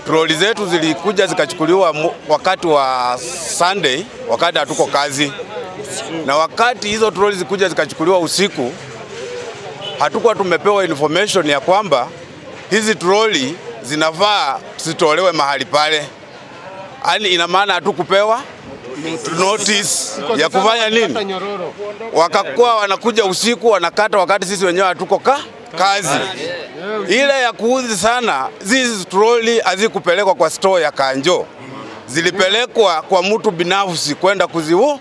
troli zetu zilikuja zikachukuliwa wakati wa Sunday, wakati hatuko kazi. Na wakati hizo troli zikuja zikachukuliwa usiku, hatukuwa tumepewa information ya kwamba hizi troli zinafaa zitolewe mahali pale. Yaani ina maana hatukupewa notice ya kufanya nini? Wakakuwa wanakuja usiku wanakata wakati sisi wenyewe hatuko kazi. Ile ya kuudhi sana, hizi troli hazikupelekwa kwa store ya Kanjo. Zilipelekwa kwa mtu binafsi kwenda kuziuza.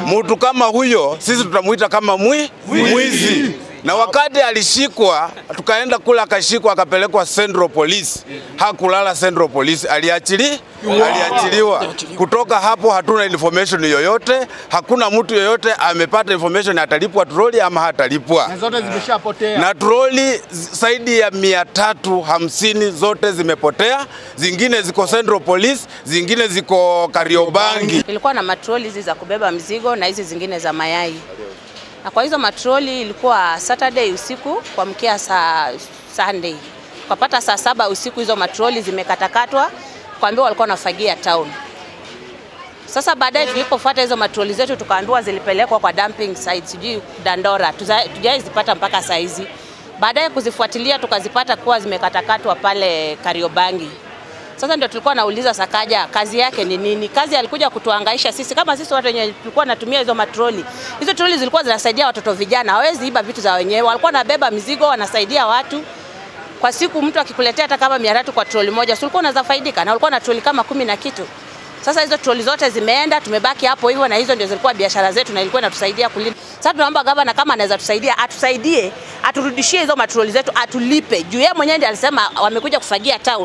Mtu kama huyo sisi tutamuita kama mwizi. Na wakati alishikwa, tukaenda kula akashikwa akapelekwa Central Police. Hakulala Central Police, aliachiliwa. Kutoka hapo hatuna information yoyote, hakuna mtu yoyote amepata information atalipwa troli ama hatalipwa. Na zote zimeshapotea. Na troli zaidi ya 350 zote zimepotea, zingine ziko Central Police, zingine ziko Kariobangi. Ilikuwa na matroli hizi za kubeba mzigo na hizi zingine za mayai. Na kwa hizo matroli ilikuwa Saturday usiku kuamkia Sunday. Tukapata saa 7 usiku hizo matroli zimekatakatwa, kuambiwa walikuwa wanafagia town. Sasa baadaye tulipofuata hizo matroli zetu tukaambiwa zilipelekwa kwa dumping site sijui Dandora. Tujazipata mpaka saa hizi. Baadaye kuzifuatilia tukazipata kuwa zimekatakatwa pale Kariobangi. Sasa ndio tulikuwa nauliza Sakaja kazi yake ni nini? Kazi alikuja kutuhangaisha sisi kama sisi watu wenye tulikuwa natumia hizo matroli. Hizo troli zilikuwa zinasaidia watoto vijana, hawezi iba vitu za wenyewe. Walikuwa nabeba mizigo, wanasaidia watu. Kwa siku mtu akikuletea hata kama 300 kwa troli moja, ulikuwa unaweza faidika na ulikuwa na troli kama 10 na kitu. Sasa hizo troli zote zimeenda, tumebaki hapo hivyo, na hizo ndio zilikuwa biashara zetu na ilikuwa inatusaidia kulinda. Sasa tunaomba gavana kama anaweza tusaidia, atusaidie, aturudishie hizo matroli zetu, atulipe. Juu yeye mwenyewe ndiye alisema wamekuja kufagia town.